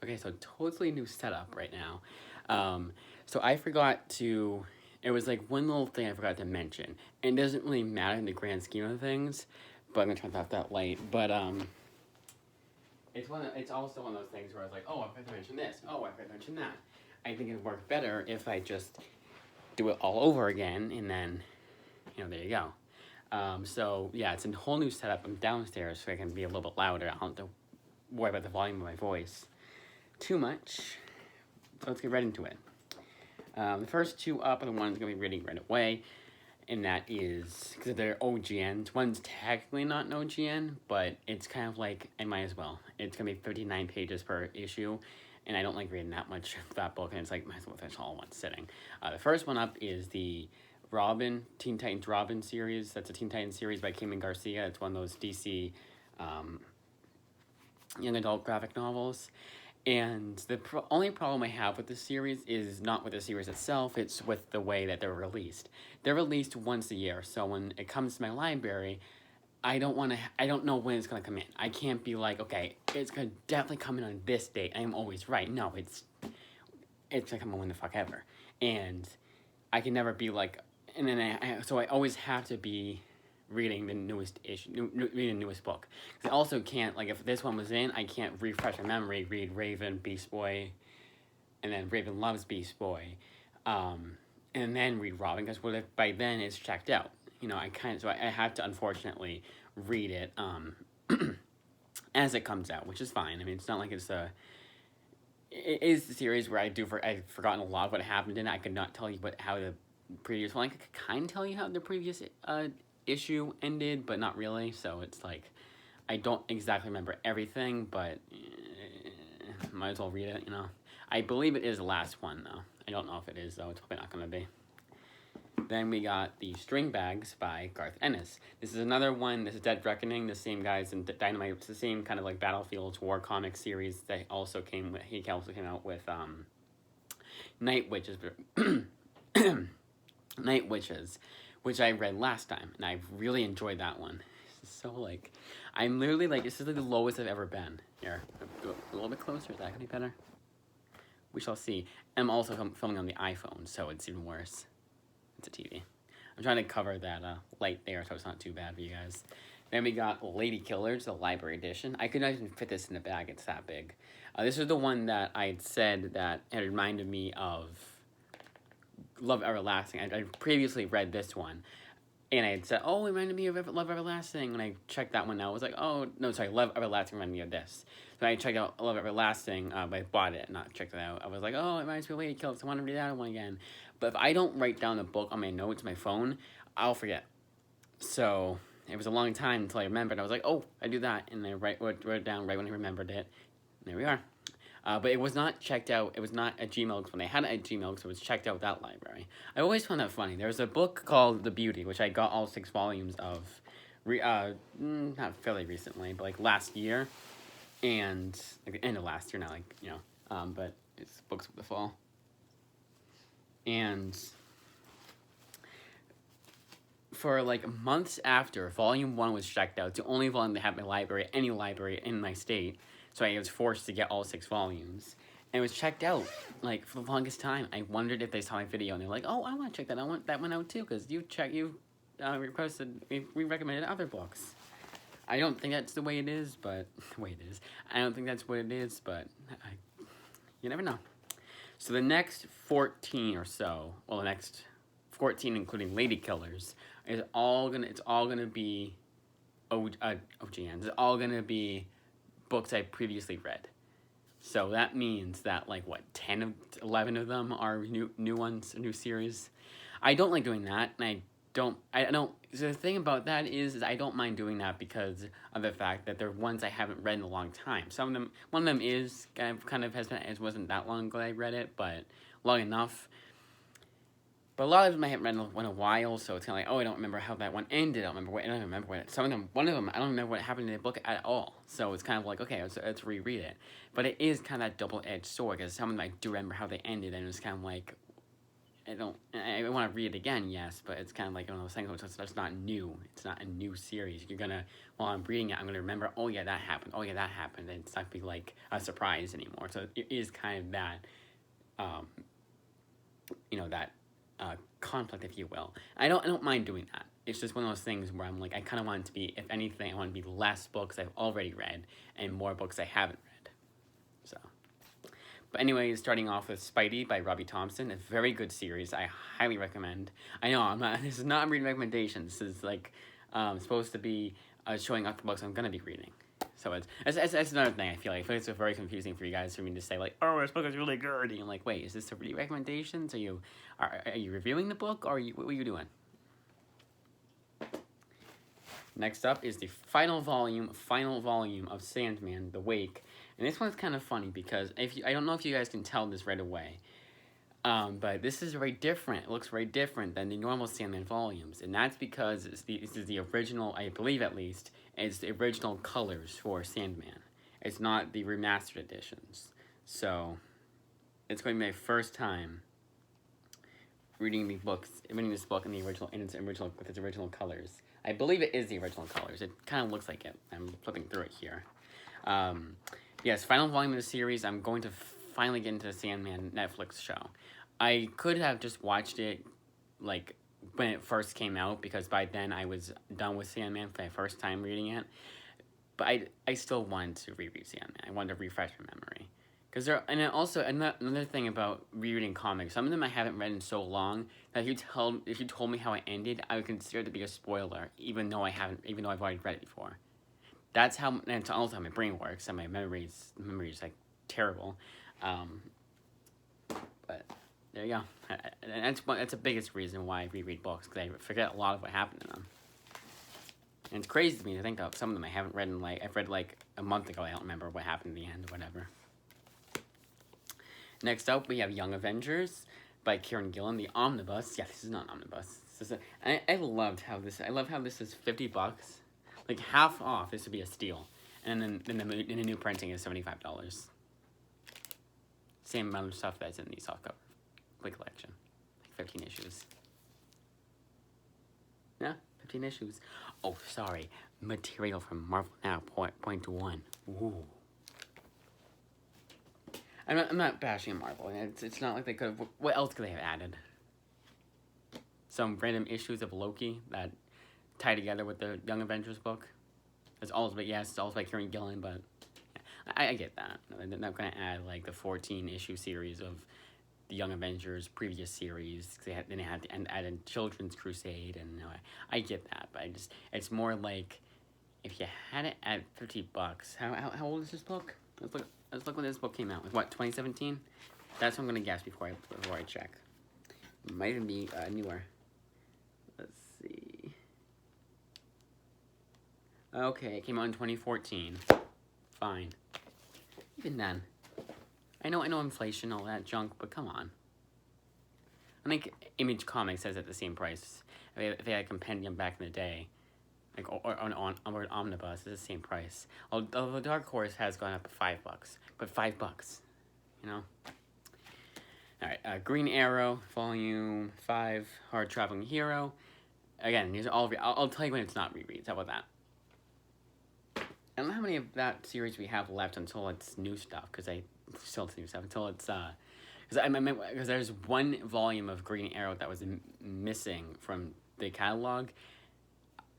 Okay, so totally new setup right now. So I forgot to. It was like one little thing I forgot to mention. It doesn't really matter in the grand scheme of things, but I'm gonna turn off that light. But it's one. It's also one of those things where I was like, oh, I forgot to mention this. Oh, I forgot to mention that. I think it'd work better if I just do it all over again, and then, there you go. So yeah, it's a whole new setup. I'm downstairs, so I can be a little bit louder. I don't have to worry about the volume of my voice too much. So let's get right into it. The first two up are the ones I'm going to be reading right away, and that is because they're OGNs. One's technically not an OGN, but it's kind of like I might as well. It's going to be 59 pages per issue, and I don't like reading that much of that book, and it's like might as well finish all in one sitting. The first one up is the Teen Titans Robin series. That's a Teen Titans series by Kaiman Garcia. It's one of those DC young adult graphic novels. And the only problem I have with this series is not with the series itself, it's with the way that they're released. They're released once a year, so when it comes to my library, I don't know when it's going to come in. I can't be like, okay, it's going to definitely come in on this date. I'm always right. No, it's going to come in when the fuck ever. And I can never be like, and then so I always have to be reading the newest issue, reading the newest book. Because I also can't, like, if this one was in, I can't refresh my memory, read Raven, Beast Boy, and then Raven Loves Beast Boy, and then read Robin, because what if by then it's checked out? So I have to unfortunately read it as it comes out, which is fine. I mean, it's not like it is the series where I've forgotten a lot of what happened in it. I could not tell you how the previous one, I could kind of tell you how the previous issue ended, but not really. So it's like I don't exactly remember everything, but might as well read it. I believe it is the last one though. I don't know if it is though. It's probably not going to be. Then we got the String Bags by Garth Ennis. This is another one. This is Dead Reckoning. The same guys in Dynamite. It's the same kind of like Battlefields War comic series. He also came out with Night Witches. Night Witches, which I read last time, and I really enjoyed that one. So like, I'm literally like, this is like the lowest I've ever been. Here, go a little bit closer. Is that gonna be better? We shall see. I'm also filming on the iPhone, so it's even worse. It's a TV. I'm trying to cover that light there, so it's not too bad for you guys. Then we got Lady Killers, the library edition. I could not even fit this in the bag. It's that big. This is the one that I had said that had reminded me of Love Everlasting. I previously read this one, and I had said, oh, it reminded me of Love Everlasting. When I checked that one out, I was like, oh, no, sorry, Love Everlasting reminded me of this. So I checked out Love Everlasting, but I bought it, not checked it out. I was like, oh, it reminds me of Lady Killers. I want to read that one again. But if I don't write down the book on my notes, my phone, I'll forget. So it was a long time until I remembered. I was like, oh, I do that. And I wrote it down right when I remembered it. And there we are. But it was not checked out. It was not at Gmail when they had it at Gmail, so it was checked out that library. I always found that funny. There's a book called The Beauty, which I got all 6 volumes of, not fairly recently, but like last year, and like the end of last year, not like, but it's books of the fall. And for like months after volume 1 was checked out, it's the only volume they have in my library, any library in my state. So I was forced to get all 6 volumes. And it was checked out, like, for the longest time. I wondered if they saw my video, and they're like, oh, I want to check that. I want that one out, too, because you requested, we recommended other books. I don't think that's the way it is, but, I don't think that's what it is, but you never know. So the next 14 or so, well, the next 14, including Lady Killers, it's all gonna be OGNs. It's all gonna be books I previously read. So that means that 11 of them are new ones, a new series. I don't like doing that, and I don't. So the thing about that is I don't mind doing that because of the fact that they're ones I haven't read in a long time. One of them is kind of has been. It wasn't that long ago I read it, but long enough. But a lot of them I haven't read in a while, so it's kind of like, oh, I don't remember how that one ended. I don't remember what. One of them, I don't remember what happened in the book at all. So it's kind of like, okay, let's reread it. But it is kind of that double-edged sword, because some of them I do remember how they ended, and it's kind of like, I want to read it again, yes, but it's kind of like one of those things. That's not new. It's not a new series. You're gonna, while I'm reading it, I'm gonna remember. Oh yeah, that happened. Oh yeah, that happened. And it's not gonna be like a surprise anymore. So it is kind of that, um, that conflict, if you will. I don't mind doing that. It's just one of those things where I'm like, I kind of want it to be, if anything, I want it to be less books I've already read and more books I haven't read. So. But anyways, starting off with Spidey by Robbie Thompson, a very good series. I highly recommend. I know I'm not. This is not reading recommendations. This is like supposed to be showing off the books I'm gonna be reading. So it's another thing. I feel like it's very confusing for you guys for me to say like, oh, this book is really good. And you're like, wait, is this a reading recommendations? Are you reviewing the book, or what are you doing? Next up is the final volume of Sandman: The Wake. And this one's kind of funny because I don't know if you guys can tell this right away, but this is very different. It looks very different than the normal Sandman volumes, and that's because this is the original, I believe at least, it's the original colors for Sandman. It's not the remastered editions. So it's going to be my first time reading this book in its original colors. I believe it is the original colors. It kind of looks like it. I'm flipping through it here. Yes, final volume of the series. I'm going to finally get into the Sandman Netflix show. I could have just watched it, like, when it first came out, because by then I was done with Sandman for my first time reading it. But I still wanted to reread Sandman. I wanted to refresh my memory. Another thing about rereading comics, some of them I haven't read in so long that if you told me how it ended, I would consider it to be a spoiler, even though I've already read it before. That's also how my brain works, and my memory is like terrible. But there you go. And that's the biggest reason why I reread books, because I forget a lot of what happened in them. And it's crazy to me to think of some of them I haven't read I've read like a month ago. I don't remember what happened in the end or whatever. Next up, we have Young Avengers by Kieran Gillen, the omnibus. Yeah, this is not an omnibus. I love how this is $50. Like half off, this would be a steal. And then in the new printing is $75. Same amount of stuff that's in the softcover collection. Like 15 issues. Yeah, 15 issues. Oh, sorry. Material from Marvel Now, .1. Ooh. I'm not bashing Marvel. It's not like they could have... What else could they have added? Some random issues of Loki that tie together with the Young Avengers book. It's all by Kieran Gillen, but I get that. They're not going to add like the 14-issue series of the Young Avengers previous series. They had to add in Children's Crusade, and I get that, but it's more like if you had it at $50. How old is this book? Let's look when this book came out. Like what, 2017? That's what I'm gonna guess before I check. It might even be newer. Let's see. Okay, it came out in 2014. Fine. Even then, I know inflation, all that junk, but come on. I think Image Comics has it at the same price. If they had a compendium back in the day, like or an omnibus, it's the same price. Although Dark Horse has gone up to $5, but $5, you know. All right, Green Arrow, Volume 5, Hard Traveling Hero. Again, these are all. I'll tell you when it's not rereads. How about that? I don't know how many of that series we have left until it's new stuff, because until it's because there's one volume of Green Arrow that was missing from the catalog.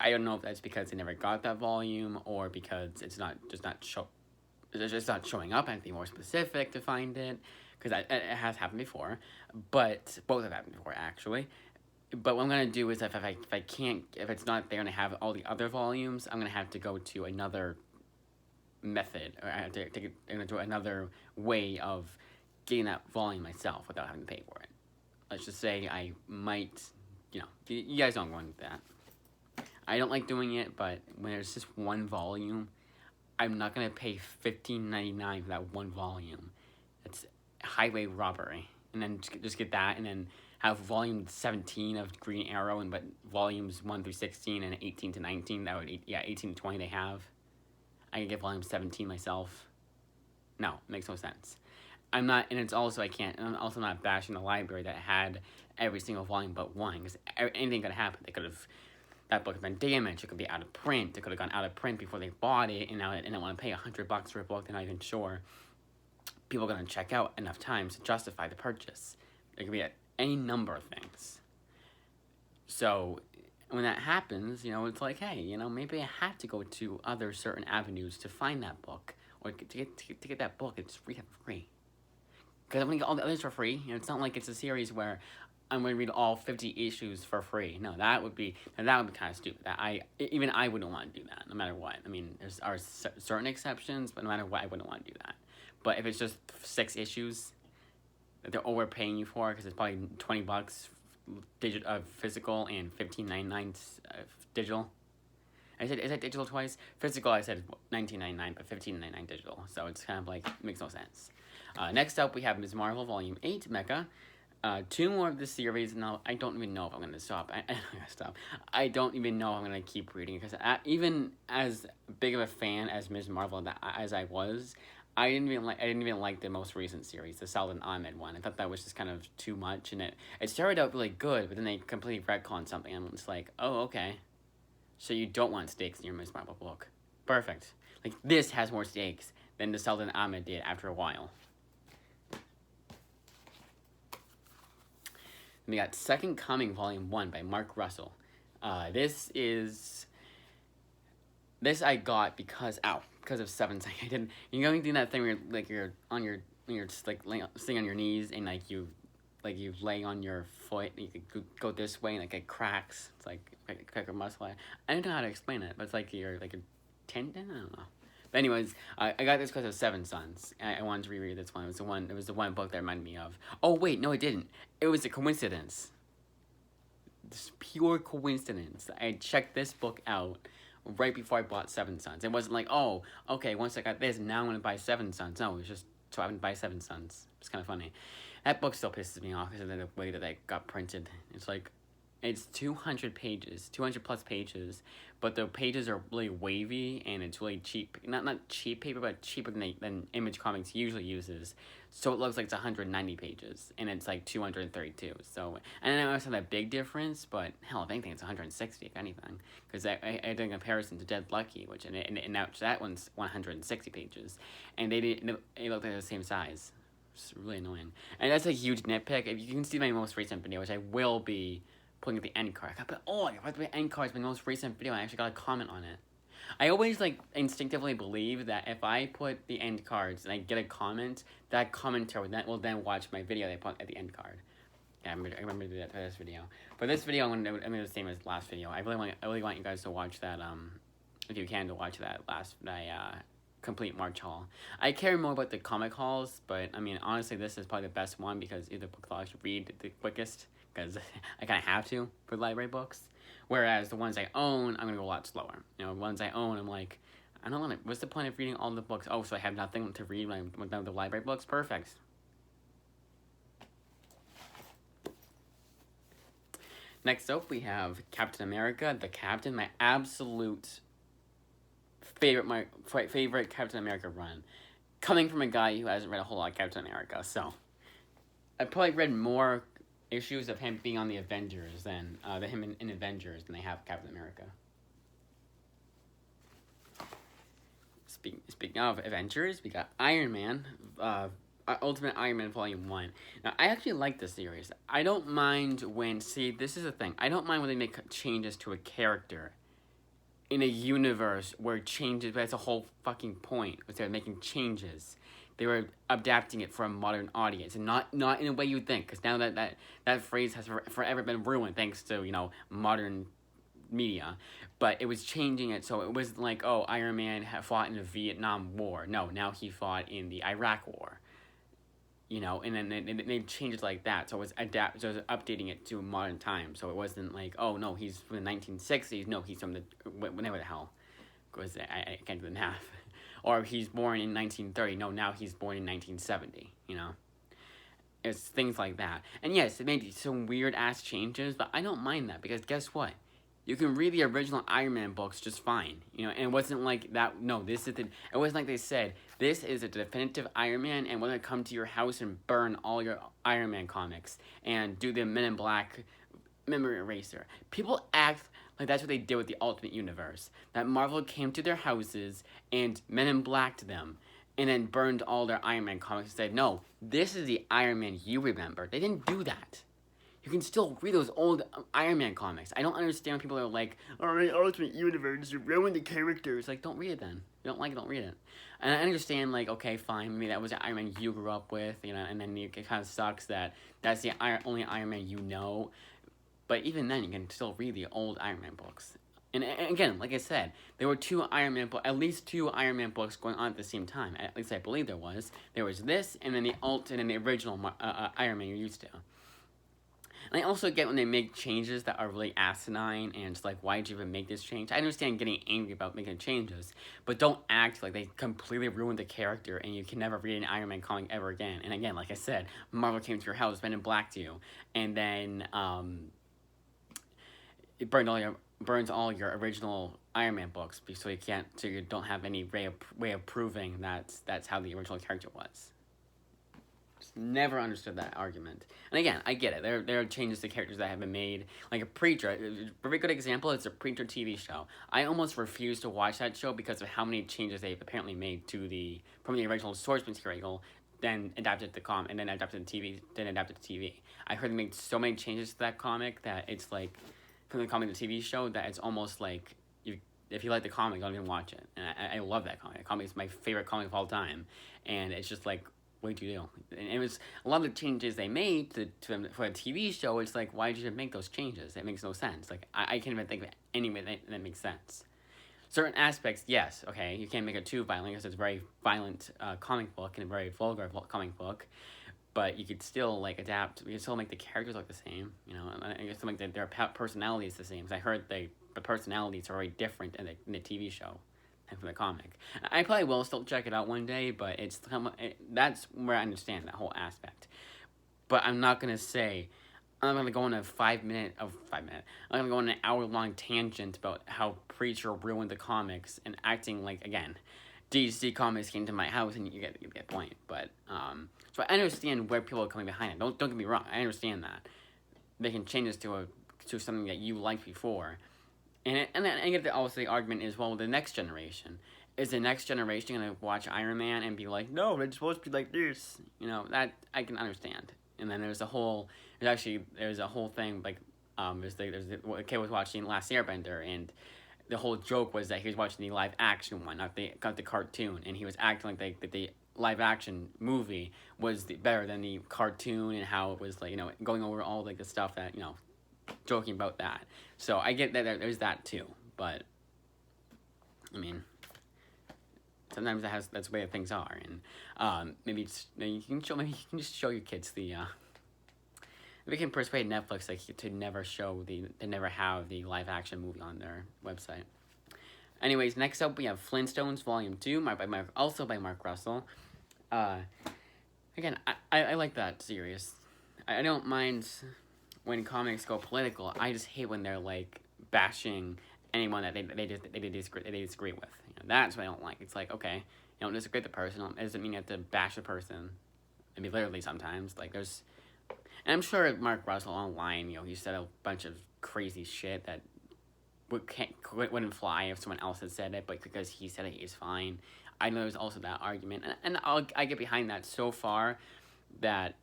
I don't know if that's because they never got that volume, or because it's just not showing up anything more specific to find it, because it has happened before, but both have happened before actually. But what I'm gonna do is if it's not there and I have all the other volumes, I'm gonna have to go to another method, or I have to do another way of getting that volume myself without having to pay for it. Let's just say I might, you guys don't want that. I don't like doing it, but when there's just one volume, I'm not gonna pay $15.99 for that one volume. It's highway robbery. And then just get that, and then have volume 17 of Green Arrow, but volumes 1 through 16 and 18 to 19. 18 to 20 they have. I can get volume 17 myself. No, it makes no sense. I'm not, and it's also, I'm also not bashing the library that had every single volume but one, because anything could happen. They could have, that book had been damaged, it could be out of print, it could have gone out of print before they bought it, and now they didn't want to pay $100 for a book they're not even sure people are going to check out enough times to justify the purchase. It could be any number of things. So when that happens, it's like, hey, maybe I have to go to other certain avenues to find that book, or to get that book. It's free for free. Because I'm gonna get all the others for free. It's not like it's a series where I'm gonna read all 50 issues for free. No, that would be kind of stupid. I wouldn't want to do that, no matter what. I mean, are certain exceptions, but no matter what, I wouldn't want to do that. But if it's just 6 issues that they're overpaying you for, because it's probably $20 physical and $15.99 digital. Is that digital twice? Physical, I said $19.99, but $15.99 digital. So it's kind of like, makes no sense. Next up, we have Ms. Marvel Volume 8, Mecha. 2 more of the series. Now, I don't even know if I'm going to stop. I don't even know if I'm going to keep reading, because even as big of a fan as Ms. Marvel as I was, I didn't even like the most recent series, the Saladin Ahmed one. I thought that was just kind of too much, and it started out really good, but then they completely retconned something, and I'm just like, oh, okay. So you don't want stakes in your Ms. Marvel book. Perfect. Like, this has more stakes than the Saladin Ahmed did after a while. We got Second Coming Volume 1 by Mark Russell. This I got because of Seven Son. I didn't. Doing that thing where you're just sitting on your knees, and you lay on your foot, and you could go this way, and it cracks. It's like a muscle. I don't know how to explain it, but it's like a tendon. I don't know. But anyways, I got this because of Seven Sons. I wanted to reread this one. It was the one book that reminded me of. Oh wait, no, it didn't. It was a coincidence. This pure coincidence. I checked this book out right before I bought Seven Sons. It wasn't like, oh, okay, once I got this, now I'm gonna buy Seven Sons. No, it was just so I would buy Seven Sons. It's kind of funny. That book still pisses me off because of the way that it got printed. It's like, it's 200 pages, 200 plus pages, but the pages are really wavy, and it's really cheap. Not cheap paper, but cheaper than Image Comics usually uses. So it looks like it's 190 pages, and it's like 232. So, and I know it's not a big difference, but hell, if anything, it's 160, if anything. Because I did a comparison to Dead Lucky, which, and now that one's 160 pages, and it looked like the same size. It's really annoying. And that's a huge nitpick. If you can see my most recent video, which I will be putting at the end card. I got the end cards, my most recent video, I actually got a comment on it. I always instinctively believe that if I put the end cards and I get a comment, that commenter will then watch my video they put at the end card. Yeah, I remember to do that for this video. For this video, I'm gonna do the same as last video. I really want you guys to watch that. If you can, to watch that complete March haul. I care more about the comic hauls, but I mean, honestly, this is probably the best one because either book I should read the quickest, because I kind of have to for library books. Whereas the ones I own, I'm going to go a lot slower. The ones I own, I'm like, I don't want to, what's the point of reading all the books? Oh, so I have nothing to read when I'm done with the library books? Perfect. Next up, we have Captain America, The Captain, my absolute favorite Captain America run. Coming from a guy who hasn't read a whole lot of Captain America, so I've probably read more issues of him being on the Avengers than him in Avengers than they have Captain America. Speaking of Avengers, we got Iron Man, Ultimate Iron Man Volume 1. Now, I actually like this series. I don't mind this is the thing. I don't mind when they make changes to a character in a universe where that's a whole fucking point. They're making changes. They were adapting it for a modern audience, and not in a way you'd think, because now that phrase has forever been ruined thanks to modern media. But it was changing it, so it wasn't like, oh, Iron Man fought in the Vietnam War. No, now he fought in the Iraq War. And then they changed it like that, so it was updating it to modern times. So it wasn't like, oh no, he's from the 1960s. No, he's from the whenever the hell, because I can't do the math. Or he's born in 1930. No, now he's born in 1970, It's things like that. And yes, it made some weird-ass changes, but I don't mind that, because guess what? You can read the original Iron Man books just fine, you know, and it wasn't like that. No, this is the. It wasn't like they said this is a definitive Iron Man, and we're gonna come to your house and burn all your Iron Man comics and do the Men in Black memory eraser. People act like that's what they did with the Ultimate Universe. That Marvel came to their houses and Men in Blacked them, and then burned all their Iron Man comics and said, "No, this is the Iron Man you remember." They didn't do that. You can still read those old Iron Man comics. I don't understand when people are like, "Oh, the Ultimate Universe, you ruined the characters." Like, don't read it then. You don't like it, don't read it. And I understand, like, okay, fine, maybe that was the Iron Man you grew up with, you know, and then it kind of sucks that that's the only Iron Man you know. But even then, you can still read the old Iron Man books. And again, like I said, there were at least two Iron Man books going on at the same time. At least I believe there was. There was this, and then and then the original Iron Man you're used to. And I also get when they make changes that are really asinine and it's like, why'd you even make this change? I understand getting angry about making changes, but don't act like they completely ruined the character and you can never read an Iron Man comic ever again. And again, like I said, Marvel came to your house, Men in Blacked you, and then it burns all your original Iron Man books, so you don't have any way of proving that's how the original character was. Just never understood that argument. And again, I get it. There are changes to characters that have been made. Like a Preacher, a very good example is a Preacher TV show. I almost refused to watch that show because of how many changes they've apparently made from the original source material, then adapted to and then adapted to TV, then adapted to TV. I heard they made so many changes to that comic that it's like, from the comic to TV show, that it's almost like, if you like the comic, don't even watch it. And I love that comic. The comic is my favorite comic of all time. And it's just like, what did you do? And it was a lot of the changes they made for a TV show. It's like, why did you make those changes? It makes no sense. Like, I can't even think of any way that makes sense. Certain aspects, yes, okay, you can't make it too violent because it's a very violent comic book and a very vulgar comic book. But you could still, like, adapt. You could still make the characters look the same, you know. And I guess like their personalities the same. Because I heard the personalities are very different in the TV show and from the comic. I probably will still check it out one day, but that's where I understand that whole aspect. But I'm not gonna say I'm gonna go on a 5 minute. I'm gonna go on an hour-long tangent about how Preacher ruined the comics and acting like, again, DC Comics came to my house, and you get the point. But so I understand where people are coming behind it. Don't get me wrong. I understand that making changes to something that you liked before, and I get also the argument is, well, the next generation is the next generation gonna watch Iron Man and be like, no, it's supposed to be like this. You know, that I can understand. And then there's a whole thing like there's a kid was watching Last Airbender, and the whole joke was that he was watching the live action one, not the cartoon, and he was acting like the live action movie was better than the cartoon, and how it was, like, you know, going over all like the stuff that, you know, joking about that. So I get that there's that too, but I mean, sometimes that's the way things are, and maybe you can just show your kids the. We can persuade Netflix to never have the live action movie on their website. Anyways, next up we have Flintstones Volume 2, also by Mark Russell. Again, I like that series. I don't mind when comics go political. I just hate when they're like bashing anyone that they disagree with. You know, that's what I don't like. It's like, okay, you don't disagree with the person. It doesn't mean you have to bash the person. I mean, literally sometimes. Like, there's... And I'm sure Mark Russell online, you know, he said a bunch of crazy shit that wouldn't fly if someone else had said it, but because he said it, he's fine. I know there's also that argument, and I get behind that so far that,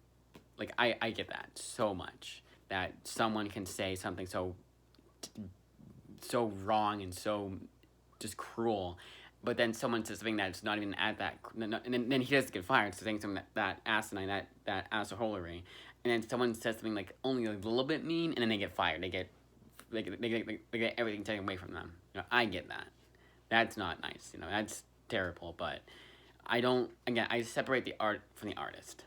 like, I get that so much, that someone can say something so wrong and so just cruel, but then someone says something that's not even at that, and then he doesn't get fired for saying something that asinine, that assholery. And then someone says something like only a little bit mean, and then they get fired. They get everything taken away from them. You know, I get that. That's not nice. You know, that's terrible. But I separate the art from the artist.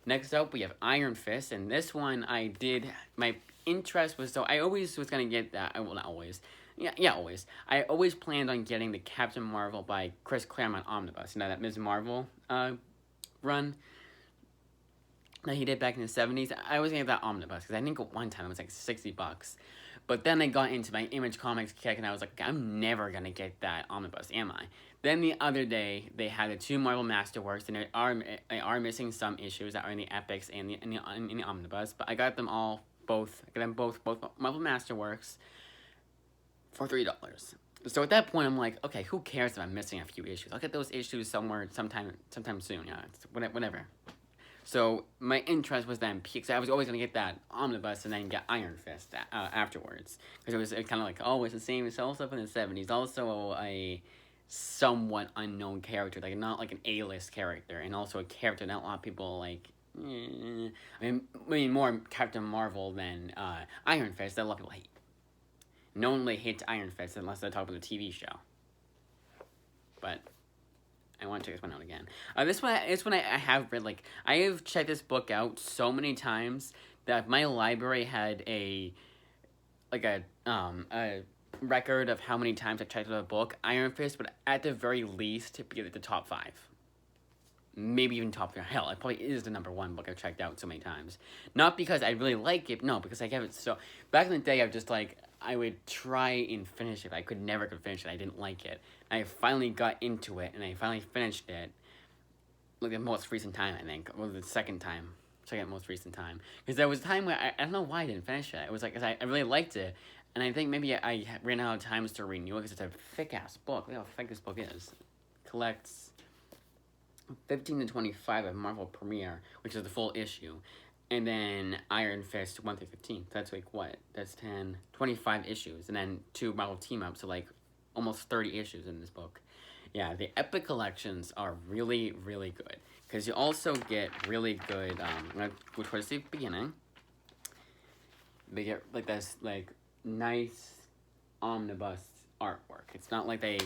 Next up, we have Iron Fist, and this one my interest was, so I always was gonna get that. Well, not always. Yeah, always. I always planned on getting the Captain Marvel by Chris Claremont omnibus. You know, that Ms. Marvel run that he did back in the 70s. I was gonna get that omnibus because I think at one time it was like $60. But then I got into my Image Comics kick, and I was like, I'm never gonna get that omnibus, am I? Then the other day, they had the two Marvel Masterworks, and they are missing some issues that are in the Epics and in the omnibus. But I got them all, both. I got them both Marvel Masterworks for $3. So at that point, I'm like, okay, who cares if I'm missing a few issues? I'll get those issues sometime soon. Yeah, it's whatever. So my interest was then peaked. So I was always gonna get that omnibus and then get Iron Fist afterwards, because it was kind of like, oh, it's the same. It's also from the '70s. Also a somewhat unknown character, like not like an A-list character, and also a character that a lot of people like. I mean more Captain Marvel than Iron Fist that a lot of people hate. No one really hates Iron Fist unless they talk about the TV show. But I want to check this one out again. This one I have read, like, I have checked this book out so many times that if my library had a record of how many times I checked out a book, Iron Fist would at the very least be at the top 5. Maybe even top 3. Hell, it probably is the number 1 book I've checked out so many times. Not because I really like it, no, because I have it so... Back in the day, I was just like, I would try and finish it. I never could finish it. I didn't like it. I finally got into it, and I finally finished it. Like the most recent time, I think. Well, the second most recent time. Because there was a time where I don't know why I didn't finish it. It was like, cause I really liked it. And I think maybe I ran out of times to renew it because it's a thick-ass book. Look how thick this book is. It collects 15 to 25 of Marvel Premiere, which is the full issue. And then Iron Fist 1 through 15. That's like what? That's 25 issues. And then 2 Marvel Team-Ups, so like almost 30 issues in this book. Yeah, the Epic collections are really, really good. Because you also get really good, I'm going to go towards the beginning. They get like this, like, nice omnibus artwork. It's not like they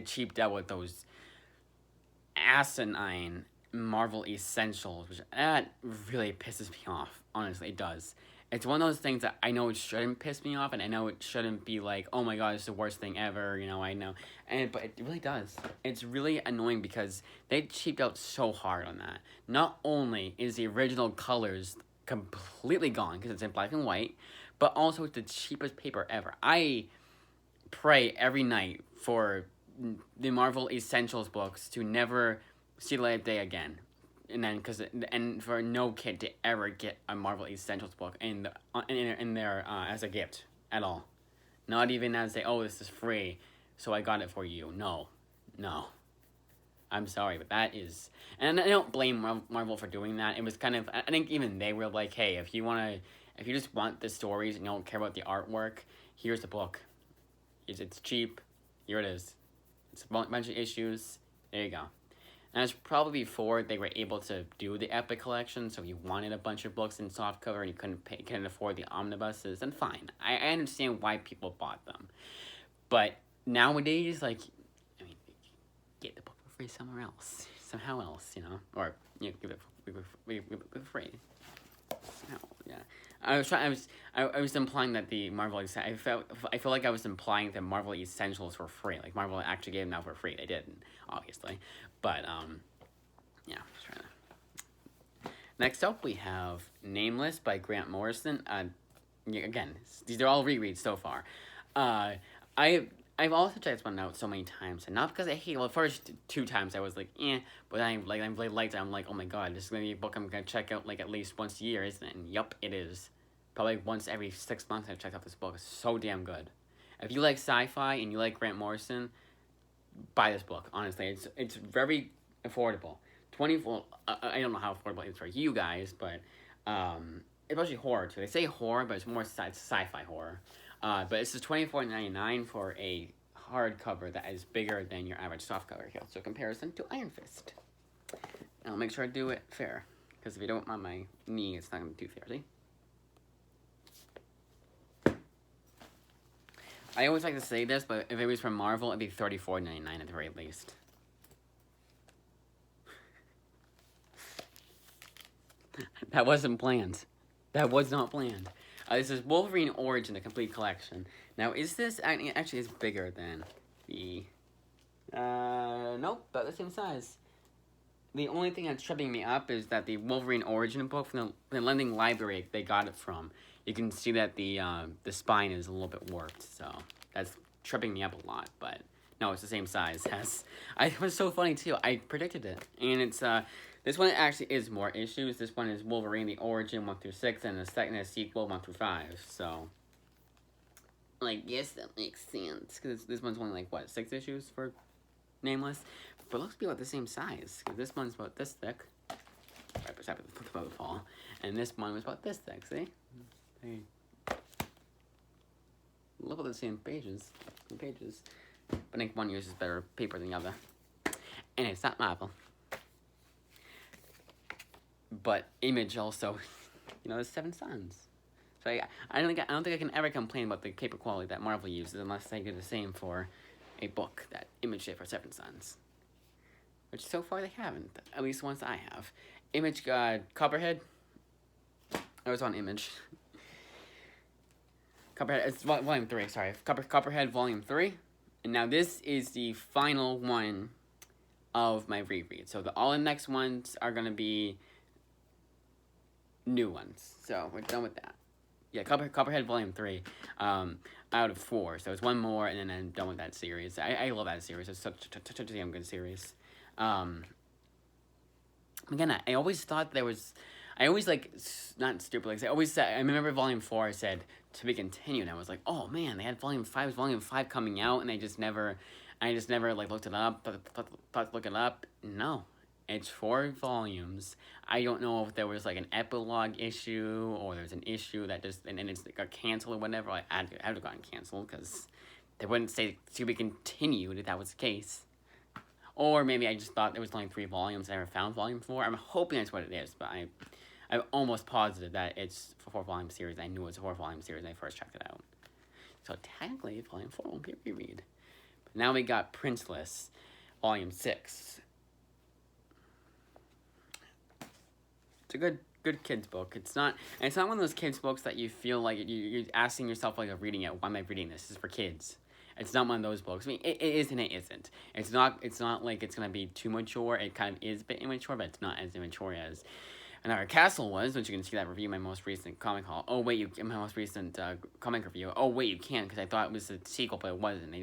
cheaped out with those asinine Marvel Essentials, which that really pisses me off. Honestly, it does. It's one of those things that I know it shouldn't piss me off, and I know it shouldn't be like, oh my god, it's the worst thing ever, you know, I know. But it really does. It's really annoying because they cheaped out so hard on that. Not only is the original colors completely gone, because it's in black and white, but also it's the cheapest paper ever. I pray every night for the Marvel Essentials books to never see the light of day again. And then, and for no kid to ever get a Marvel Essentials book in there as a gift at all, not even as this is free, so I got it for you. No, I'm sorry, but that is, and I don't blame Marvel for doing that. It was kind of, I think even they were like, hey, if you just want the stories and you don't care about the artwork, here's the book. It's cheap. Here it is. It's a bunch of issues. There you go. And it's probably before they were able to do the Epic collection, so if you wanted a bunch of books in softcover and you couldn't afford the omnibuses, then fine. I understand why people bought them. But nowadays, like, I mean, get the book for free somewhere else. Somehow else, you know? Or, you know, give it for free. No, yeah. I was implying that the Marvel, I feel like I was implying that Marvel Essentials were free. Like, Marvel actually gave them out for free. They didn't, obviously. But, yeah, just trying to... Next up, we have Nameless by Grant Morrison. Again, these are all rereads so far. I've also checked this one out so many times, and not because I hate it. Well, the first 2 times I was like, but I really liked it. I'm like, oh my god, this is gonna be a book I'm gonna check out like at least once a year, isn't it? And yup, it is. Probably once every 6 months I've checked out this book. It's so damn good. If you like sci-fi and you like Grant Morrison, buy this book. Honestly, it's very affordable. 24. I don't know how affordable it is for you guys, but especially horror too. They say horror, but it's more sci-fi horror. But this is $24.99 for a hardcover that is bigger than your average softcover here. So comparison to Iron Fist. And I'll make sure I do it fair, because if you don't on my knee, it's not gonna be too fair. See? I always like to say this, but if it was from Marvel, it'd be $34.99 at the very least. That wasn't planned. That was not planned. This is Wolverine Origin, the complete collection. Now, is this actually is bigger than the? Nope, about the same size. The only thing that's tripping me up is that the Wolverine Origin book from the lending library they got it from you can see that the spine is a little bit warped, so that's tripping me up a lot. But no, it's the same size as. It was so funny too. I predicted it, and it's this one actually is more issues. This one is Wolverine: The Origin 1 through 6, and the second is sequel 1 through 5. So, like, yes, that makes sense because this one's only like what 6 issues for Nameless, but it looks to be about the same size because this one's about this thick. Right beside the fall, and this one was about this thick. See, they look at the same pages. But I think one uses better paper than the other, and it's not Marvel. But Image also, there's 7 Suns. So I don't think I can ever complain about the paper quality that Marvel uses unless they do the same for a book that Image did for 7 Suns. Which so far they haven't, at least once I have. Image Copperhead. I was on Image. Copperhead, it's volume 3, sorry. Copperhead volume 3. And now this is the final one of my reread. So all the next ones are going to be new ones. So we're done with that. Yeah, Copperhead volume 3 out of 4. So it's one more and then I'm done with that series. I love that series. It's such a damn good series. Again, I always thought there was, I always not stupid, like I always said, I remember volume 4 said to be continued, and I was like, oh man, they had volume 5 coming out, and I just never looked it up, thought to look it up. No, it's 4 volumes. I don't know if there was like an epilogue issue, or there's an issue that just, and it's got canceled or whatever. I had to have gotten canceled, because they wouldn't say to be continued if that was the case. Or maybe I just thought there was only 3 volumes. I never found volume 4. I'm hoping that's what it is, but I'm almost positive that it's a 4-volume series. I knew it was a 4-volume series when I first checked it out. So technically, volume 4 won't be a reread. But now we got Princeless, volume 6. It's a good kids book. It's not one of those kids books that you feel like you're asking yourself like, reading it. Why am I reading this? This is for kids. It's not one of those books. I mean, it is and it isn't. It's not like it's gonna be too mature. It kind of is a bit immature, but it's not as immature as Another Castle was, which you can see that review in my most recent comic haul. Oh wait, my most recent comic review. Oh wait, you can't because I thought it was a sequel, but it wasn't.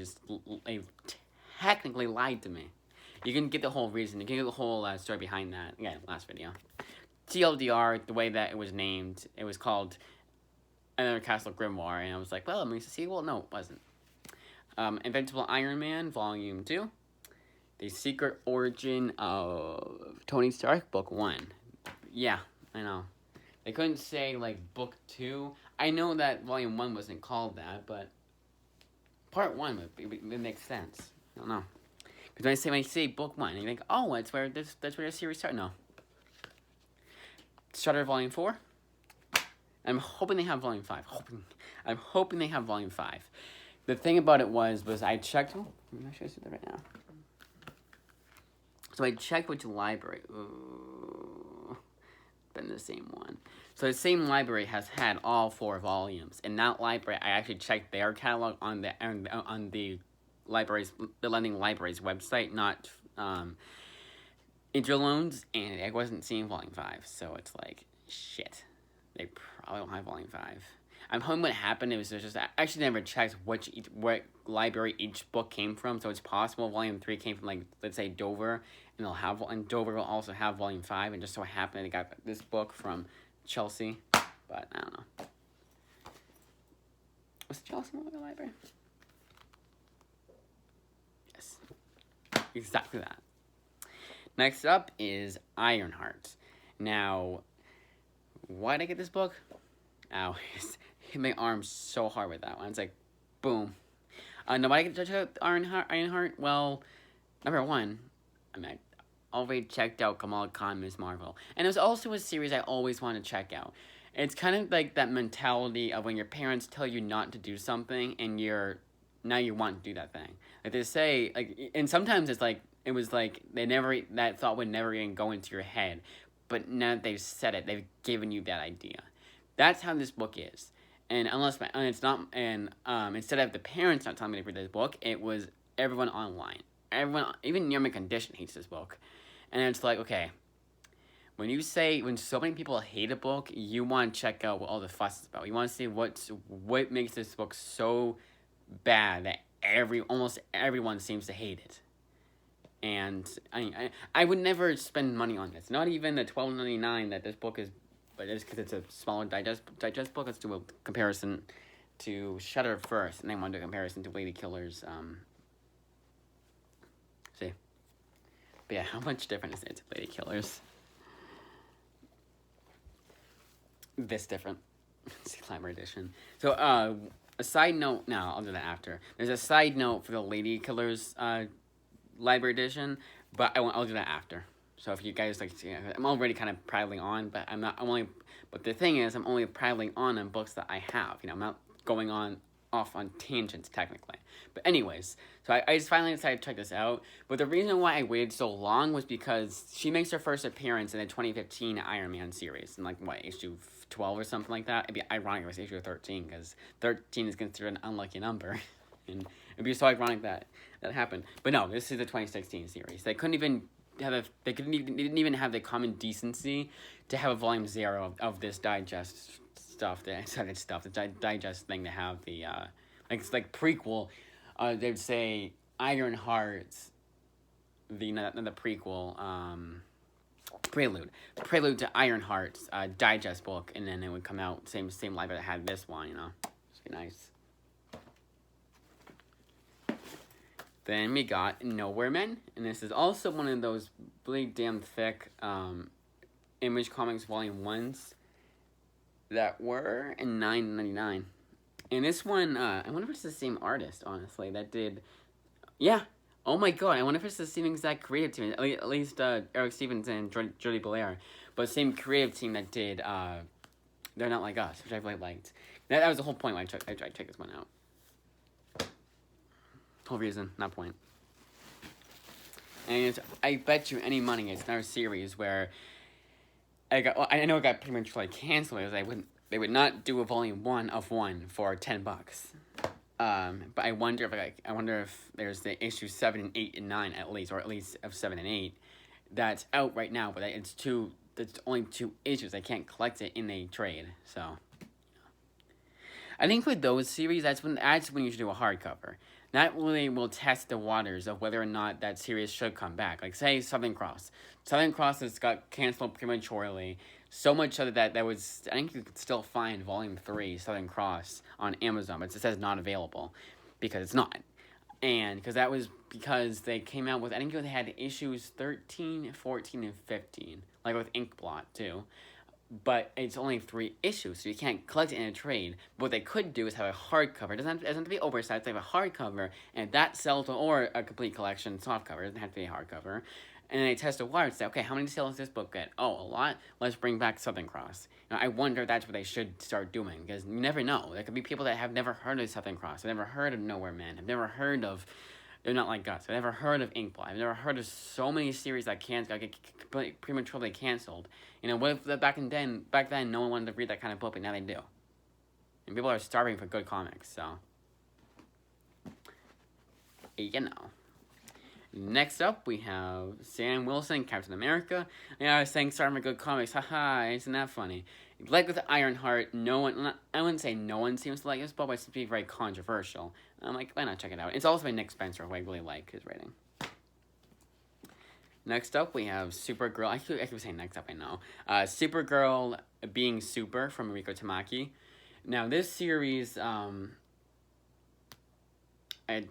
They technically lied to me. You can get the whole reason. You can get the whole story behind that. Again, last video. TLDR, the way that it was named, it was called Another Castle Grimoire, and I was like, well, I mean, it's a sequel? No, it wasn't. Invincible Iron Man, Volume 2. The Secret Origin of Tony Stark, Book 1. Yeah, I know. They couldn't say, like, Book 2. I know that Volume 1 wasn't called that, but Part 1 would make sense. I don't know. Because when I say Book 1, you think, oh, that's where the series started. No. Starter Volume 4. I'm hoping they have Volume 5. I'm hoping they have Volume 5. The thing about it was I checked. Oh, I'm not sure I see that right now. So I checked which library. Ooh, been the same one. So the same library has had all 4 volumes. And that library, I actually checked their catalog on the lending library's website, not Interloans, and I wasn't seeing Volume 5. So it's like, shit. They probably don't have Volume 5. I'm hoping what happened was I actually never checked what library each book came from, so it's possible Volume 3 came from, like, let's say Dover, and Dover will also have Volume 5, and just so happened they got this book from Chelsea, but I don't know. Was Chelsea the library? Yes. Exactly that. Next up is Ironheart. Now, why did I get this book? Ow, hit my arm so hard with that one. It's like, boom. Nobody can check out Ironheart? Well, number one, I mean, I already checked out Kamala Khan, Ms. Marvel. And it was also a series I always wanted to check out. It's kind of like that mentality of when your parents tell you not to do something, and now you want to do that thing. Like they say, like, and sometimes it's like, it was like, that thought would never even go into your head. But now that they've said it, they've given you that idea. That's how this book is. And instead of the parents not telling me to read this book, it was everyone online. Everyone, even near my condition hates this book. And it's like, okay, when so many people hate a book, you want to check out what all the fuss is about. You want to see what makes this book so bad that almost everyone seems to hate it. And I would never spend money on this. Not even the $12.99 that this book is, but just because it's a smaller digest book. Let's do a comparison to Shutter first, and then want to do a comparison to Lady Killers. See, but yeah, how much different is it to Lady Killers? This different. It's the Climber edition. So, a side note. No, I'll do that after. There's a side note for the Lady Killers library edition, but I'll do that after. So if you guys like, I'm already kind of prattling on, but but the thing is, I'm only prattling on books that I have. I'm not going off on tangents technically. But anyways, so I just finally decided to check this out. But the reason why I waited so long was because she makes her first appearance in the 2015 Iron Man series, in issue 12 or something like that. It'd be ironic if it was issue 13, because 13 is considered an unlucky number. And it'd be so ironic that happened. But no, this is the 2016 series. They didn't even have the common decency to have a volume 0 of this digest stuff. The digest thing to have the it's prequel. They'd say Iron Hearts, the prequel, prelude to Iron Hearts digest book, and then it would come out same library that had this one. Just be nice. Then we got Nowhere Men, and this is also one of those really damn thick Image Comics Volume 1s that were in $9.99. And this one, I wonder if it's the same artist, honestly, that did... Yeah, oh my god, I wonder if it's the same exact creative team, at least Eric Stevens and Jody Belair, but same creative team that did They're Not Like Us, which I really liked. That was the whole point when I checked this one out. Whole reason, not point. And I bet you any money it's another series where I know it got pretty much canceled because they would not do a volume 1 of 1 for $10. But I wonder if there's the issue 7 and 8 and 9 at least, or at least of 7 and 8 that's out right now, but it's only 2 issues. I can't collect it in a trade, so I think with those series that's when you should do a hardcover. That really will test the waters of whether or not that series should come back. Like, say, Southern Cross. Southern Cross has got canceled prematurely. So much so that was... I think you could still find Volume 3, Southern Cross, on Amazon, but it says not available. Because it's not. And because they came out with... I think they had issues 13, 14, and 15. Like with Inkblot, too. But it's only 3 issues, so you can't collect it in a trade. What they could do is have a hardcover. It doesn't have to be oversized. They have a hardcover, and that sells, or a complete collection softcover. It doesn't have to be a hardcover. And then they test the water and say, okay, how many sales does this book get? Oh, a lot? Let's bring back Southern Cross. I wonder if that's what they should start doing, because you never know. There could be people that have never heard of Southern Cross, have never heard of Nowhere Man, have never heard of They're Not Like Us, I've never heard of Inkblot, I've never heard of so many series that get prematurely canceled. What if back then no one wanted to read that kind of book, but now they do. And people are starving for good comics, so... Next up, we have Sam Wilson, Captain America. I was saying starving for good comics, haha, isn't that funny? Like with Ironheart, I wouldn't say no one seems to like this book, but it seems to be very controversial. I'm like, why not check it out? It's also by Nick Spencer, who I really like his writing. Next up, we have Supergirl. I keep saying next up, I know. Supergirl Being Super from Mariko Tamaki. Now, this series, I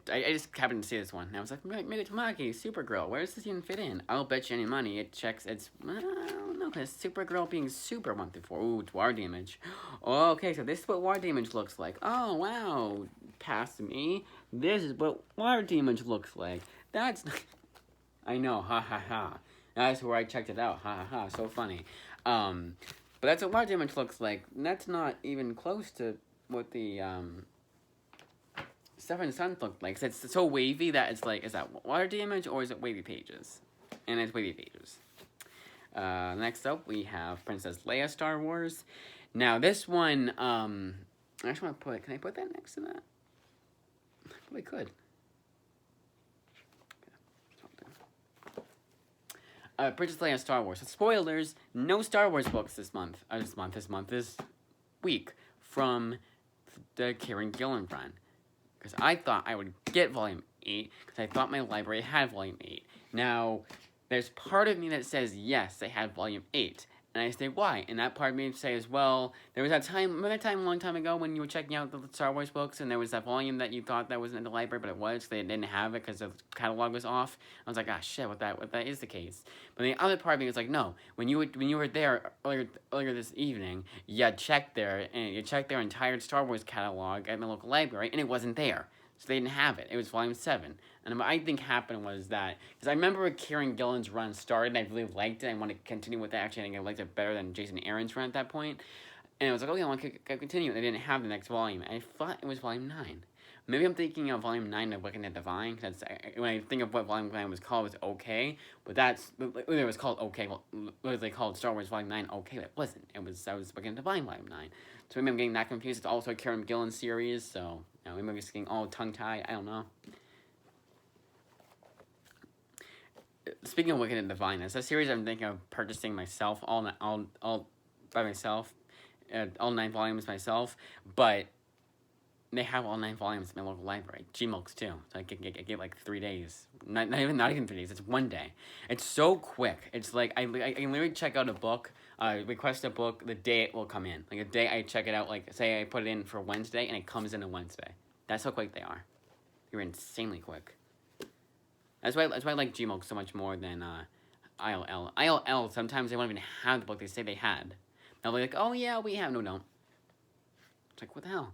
just happened to see this one. And I was like, Mariko Tamaki, Supergirl, where does this even fit in? I'll bet you any money I don't know, because Supergirl Being Super 1 through 4. Ooh, it's War Damage. Oh, okay, so this is what War Damage looks like. Oh, wow. Past me. This is what War Damage looks like. That's... I know, ha ha ha. That's where I checked it out, ha ha ha, so funny. But that's what War Damage looks like. That's not even close to what the, Seven Sons looked like. It's so wavy that it's like, is that Water Damage or is it Wavy Pages? And it's Wavy Pages. Next up, we have Princess Leia Star Wars. Now, this one, I just want to can I put that next to that? I probably could. Princess Leia Star Wars. So spoilers, no Star Wars books this week from the Kieron Gillen run. Because I thought I would get Volume 8, because I thought my library had Volume 8. Now, there's part of me that says, yes, they had Volume 8. And I say, why? And that part of me says, well, there was that time, remember that time a long time ago when you were checking out the Star Wars books and there was that volume that you thought that wasn't in the library, but it was, they didn't have it because the catalog was off? I was like, ah, shit, what that is the case. But the other part of me was like, no, when you were there earlier this evening, you checked their entire Star Wars catalog at the local library, and it wasn't there. So they didn't have it. It was Volume 7. And what I think happened was that, because I remember when Kieron Gillen's run started, and I really liked it. I want to continue with it. Actually, I think I liked it better than Jason Aaron's run at that point. And I was like, okay, I want to continue. And they didn't have the next volume. And I thought it was Volume 9. Maybe I'm thinking of Volume 9 of Wicked and Divine. That's, when I think of what Volume 9 was called, it was okay. But that's, it was called okay. Well, what they called Star Wars Volume 9 okay? But it wasn't. That was Wicked and Divine Volume 9. So maybe I'm getting that confused. It's also a Kieron Gillen series, so maybe I'm just getting all tongue-tied. I don't know. Speaking of Wicked and Divine, it's a series I'm thinking of purchasing myself, all by myself, all 9 volumes myself, but they have all 9 volumes in my local library. Gmilks too, so I get like 3 days. Not even 3 days. It's 1 day. It's so quick. It's like I can literally check out a book, request a book the day it will come in. Like a day I check it out. Like say I put it in for Wednesday and it comes in on Wednesday. That's how quick they are. They're insanely quick. That's why I like Gmilk so much more than ILL. ILL, sometimes they won't even have the book they say they had. They'll be like, oh yeah, we have. No, don't. It's like, what the hell?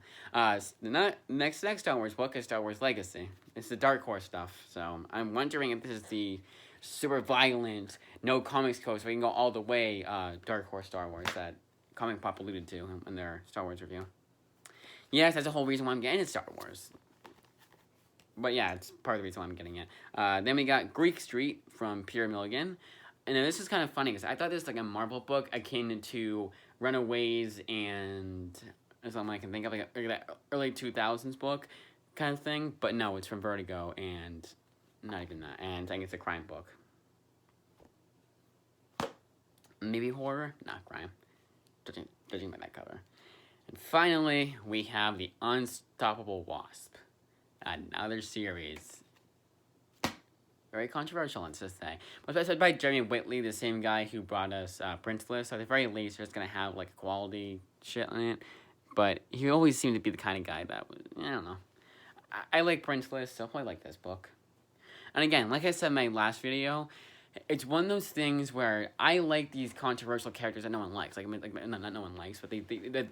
The next Star Wars book is Star Wars Legacy. It's the Dark Horse stuff. So I'm wondering if this is the super violent, no comics code, so we can go all the way Dark Horse Star Wars that Comic Pop alluded to in their Star Wars review. Yes, that's the whole reason why I'm getting into Star Wars. But yeah, it's part of the reason why I'm getting it. Then we got Greek Street from Peter Milligan. And this is kind of funny, because I thought this was like a Marvel book. I came into Runaways and something I can think of, like that early 2000s book kind of thing. But no, it's from Vertigo, and not even that. And I think it's a crime book. Maybe horror? Not crime. Judging by that cover. And finally, we have The Unstoppable Wasp. Another series. Very controversial, let's just say. But it's by Jeremy Whitley, the same guy who brought us Princeless. So at the very least, it's going to have like quality shit on it. But he always seemed to be the kind of guy that was, I don't know. I like Princeless, so I like this book. And again, like I said in my last video, it's one of those things where I like these controversial characters that no one likes. Like not no one likes, but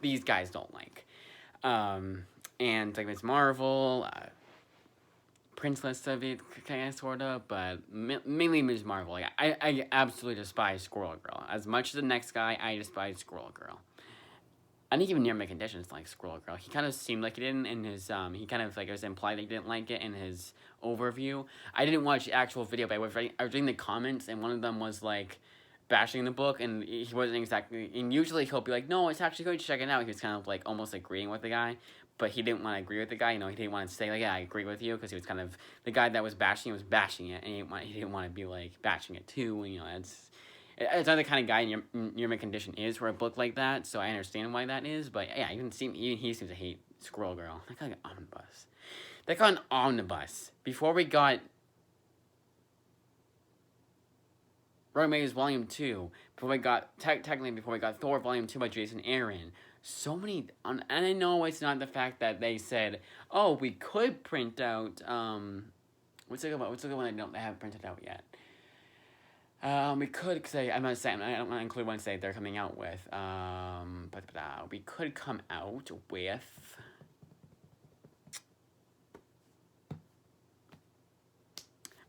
these guys don't like. And like Ms. Marvel, Princeless of it, kind of, sort of, but mainly Ms. Marvel. Like, I absolutely despise Squirrel Girl. As much as the next guy, I despise Squirrel Girl. I didn't even near my conditions like Squirrel Girl. He kind of seemed like he didn't in his, he kind of, like, it was implied that he didn't like it in his overview. I didn't watch the actual video, but I was reading the comments, and one of them was, like, bashing the book, and he wasn't exactly, and usually he'll be like, no, it's actually good, check it out. He was kind of, like, almost agreeing with the guy. But he didn't want to agree with the guy, he didn't want to say, like, yeah, I agree with you, because he was kind of, the guy that was bashing it, and he didn't want to be, like, bashing it too, and, it's not the kind of guy your condition is for a book like that, so I understand why that is, but, yeah, he seems to hate Squirrel Girl. That got an omnibus. That got an omnibus. Before we got Rogue Maze Volume 2, before we got, technically before we got Thor Volume 2 by Jason Aaron, so many, and I know it's not the fact that they said, oh, we could print out, what's the good one I haven't printed out yet? We could say, I'm not saying, I don't want to include one say they're coming out with, we could come out with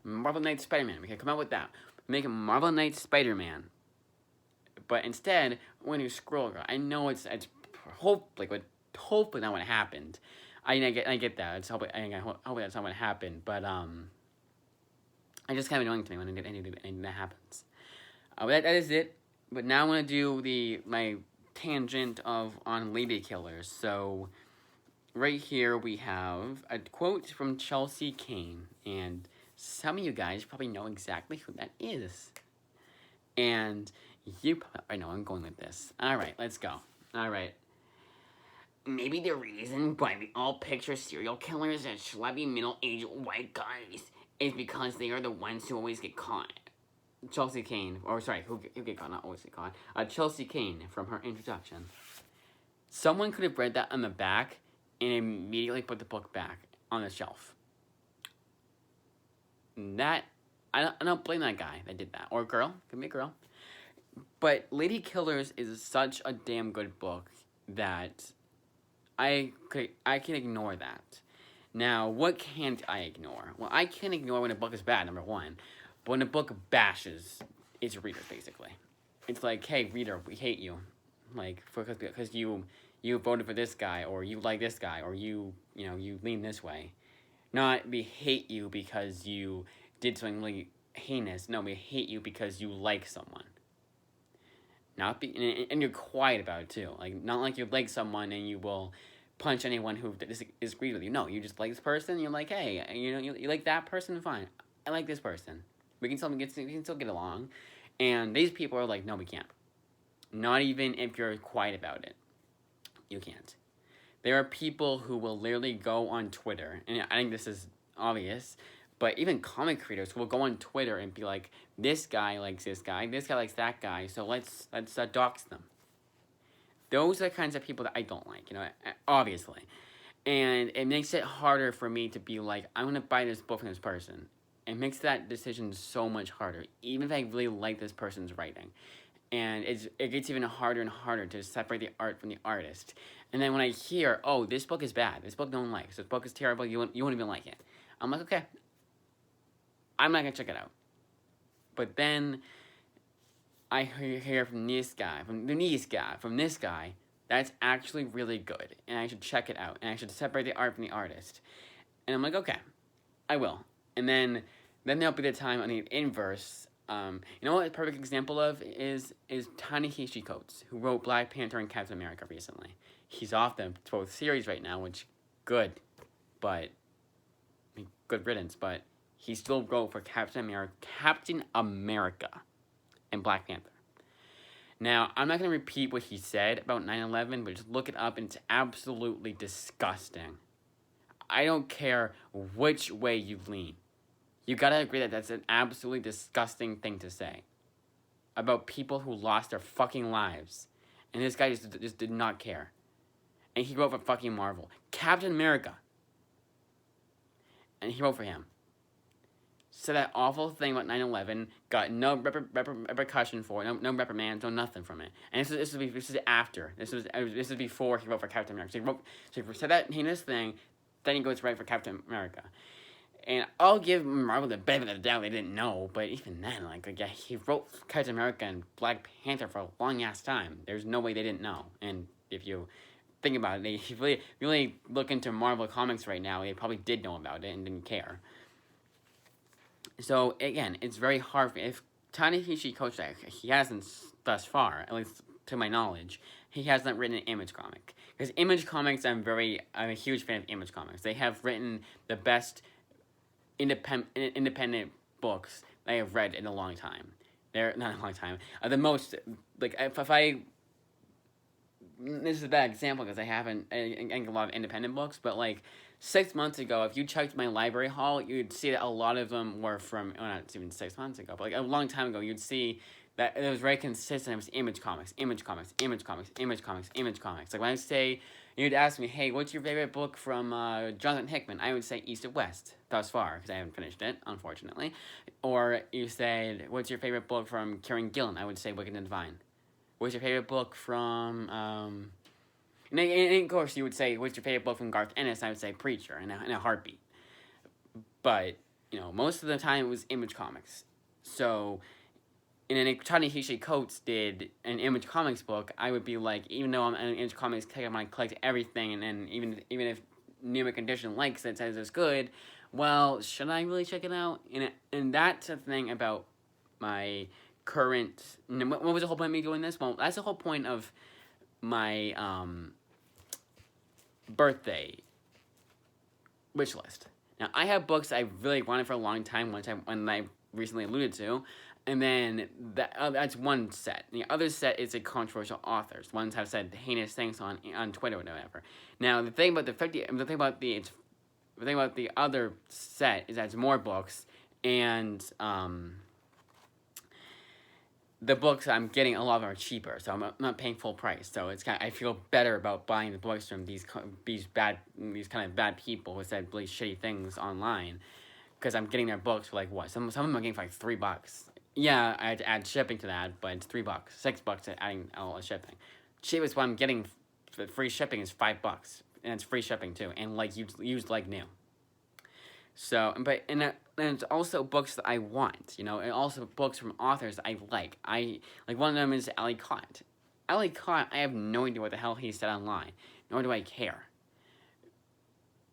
Marvel Knight Spider-Man. We could come out with that. Make a Marvel Knight Spider-Man. But instead, we're going to do Squirrel Girl. I know it's hopefully not what happened. I get that. It's hopefully that's not what happened. But it's just kind of annoying to me when anything that happens. That is it. But now I want to do my tangent on lady killers. So right here we have a quote from Chelsea Kane, and some of you guys probably know exactly who that is. And I know I'm going with this. All right, let's go. All right. Maybe the reason why we all picture serial killers as schlubby middle-aged white guys is because they are the ones who always get caught. Chelsea Kane, or sorry, who get caught, not always get caught. Chelsea Kane from her introduction. Someone could have read that on the back and immediately put the book back on the shelf. That, I don't blame that guy that did that. Or girl, could be a girl. But Lady Killers is such a damn good book that I can ignore that. Now, what can't I ignore? Well, I can't ignore when a book is bad, number one. But when a book bashes its readers, basically. It's like, hey, reader, we hate you. Like, because you voted for this guy, or you like this guy, or you lean this way. Not we hate you because you did something really heinous. No, we hate you because you like someone. And you're quiet about it too. Like, not like you like someone and you will punch anyone who disagrees with you. No, you just like this person. You're like, hey, you like that person. Fine, I like this person. We can still get along. And these people are like, no, we can't. Not even if you're quiet about it, you can't. There are people who will literally go on Twitter, and I think this is obvious. But even comic creators will go on Twitter and be like, this guy likes this guy likes that guy, so let's dox them. Those are the kinds of people that I don't like, obviously. And it makes it harder for me to be like, I'm going to buy this book from this person. It makes that decision so much harder, even if I really like this person's writing. And it gets even harder and harder to separate the art from the artist. And then when I hear, oh, this book is bad, this book no one likes, this book is terrible, you won't even like it. I'm like, okay, I'm not going to check it out. But then I hear from this guy, that's actually really good. And I should check it out. And I should separate the art from the artist. And I'm like, okay, I will. And then there'll be the time on the inverse. You know what a perfect example of is Ta-Nehisi Coates, who wrote Black Panther and Captain America recently. He's off the both series right now, which, good. But, good riddance, but he still wrote for Captain America and Black Panther. Now, I'm not going to repeat what he said about 9/11, but just look it up, and it's absolutely disgusting. I don't care which way you lean. You gotta agree that that's an absolutely disgusting thing to say about people who lost their fucking lives. And this guy just did not care. And he wrote for fucking Marvel. Captain America. And he wrote for him. So that awful thing about 9/11 got no repercussion for it, no reprimands, no nothing from it. And this is after. This is before he wrote for Captain America. So he said that heinous thing, then he goes right for Captain America. And I'll give Marvel the benefit of the doubt they didn't know, but even then, yeah, he wrote Captain America and Black Panther for a long-ass time. There's no way they didn't know. And if you think about it, if you really look into Marvel Comics right now, they probably did know about it and didn't care. So, again, it's very hard. If Ta-Nehisi Coates, he hasn't thus far, at least to my knowledge, he hasn't written an Image comic. Because Image Comics, I'm a huge fan of Image Comics. They have written the best independent books I have read in a long time. They're not a long time. The most, if I, this is a bad example because I haven't a lot of independent books, but 6 months ago, if you checked my library haul, you'd see that a lot of them were from, not even 6 months ago, but a long time ago, you'd see that it was very consistent. It was Image Comics, Image Comics, Image Comics, Image Comics, Image Comics. When I say, you'd ask me, hey, what's your favorite book from Jonathan Hickman? I would say East of West, thus far, because I haven't finished it, unfortunately. Or you said, what's your favorite book from Kieran Gillen? I would say Wicked and Divine. What's your favorite book from, and of course you would say, what's your favorite book from Garth Ennis? I would say Preacher, in a heartbeat. But, most of the time it was Image Comics. So, and then Ta-Nehisi Coates did an Image Comics book, I would be like, even though I'm an Image Comics I might collect everything, and then even if New Condition likes it, says it's good, well, should I really check it out? And that's the thing about my current, what was the whole point of me doing this? Well, that's the whole point of my birthday wish list. Now, I have books I really wanted for a long time, when I recently alluded to, And then that's one set. The other set is a controversial authors. Ones have said heinous things on Twitter or whatever. Now the thing about the thing about the other set is that it's more books, and the books I'm getting, a lot of them are cheaper, so I'm not paying full price. So it's I feel better about buying the books from these kind of bad people who said really shitty things online, because I'm getting their books for like what, some of them I'm getting for like $3. Yeah, I had to add shipping to that, but it's $3, $6 adding all the shipping. Cheapest one I'm getting for free shipping is $5, and it's free shipping too, and like used like new. So, and it's also books that I want, you know, and also books from authors I like. Like one of them is Ali Cott. Ali Cott, I have no idea what the hell he said online, nor do I care.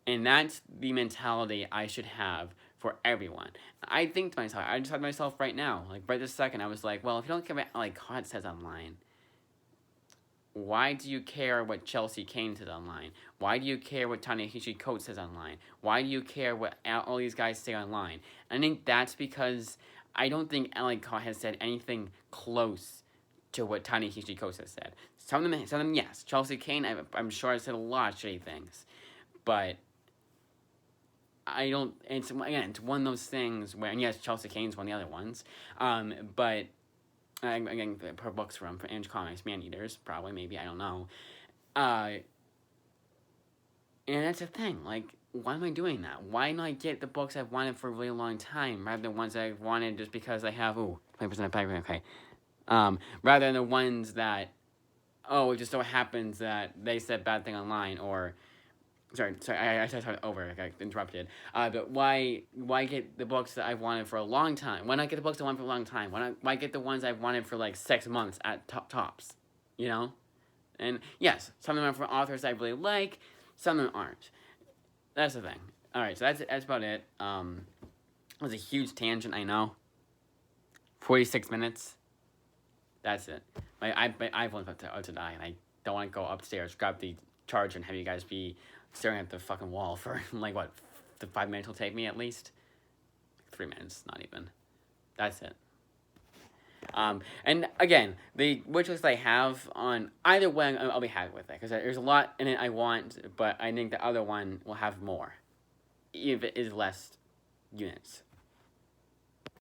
And that's the mentality I should have for everyone. I think to myself, I just thought to myself right now, like right this second, I was like, well, if you don't care what Ali Cott says online, why do you care what Chelsea Kane says online? Why do you care what Ta-Nehisi Coates says online? Why do you care what all these guys say online? I think that's because I don't think Ali Cott has said anything close to what Ta-Nehisi Coates has said. Some of them, yes. Chelsea Kane, I'm sure I said a lot of shitty things, but I don't. It's one of those things where, and yes, Chelsea Kane's one of the other ones, but. I'm getting her books from Image Comics, Man-Eaters, probably, maybe, I don't know. And that's the thing, like, why am I doing that? Why not get the books I've wanted for a really long time, rather than ones I've wanted just because I have, 20% pack, okay. Rather than the ones that, it just so happens that they said bad thing online, or... Sorry, I started over, I got interrupted. But why get the books that I've wanted for a long time? Why not get the books I want for a long time? Why get the ones I've wanted for like 6 months at tops? You know? And yes, some of them are from authors I really like, some of them aren't. That's the thing. Alright, so that's about it. It was a huge tangent, I know. 46 minutes. That's it. My iPhone's about to die, and I don't want to go upstairs, grab the charger, and have you guys be staring at the fucking wall for, like, what, the 5 minutes will take me at least? 3 minutes, not even. That's it. And again, the wish list I have on either one, I'll be happy with it, because there's a lot in it I want, but I think the other one will have more, if it is less units.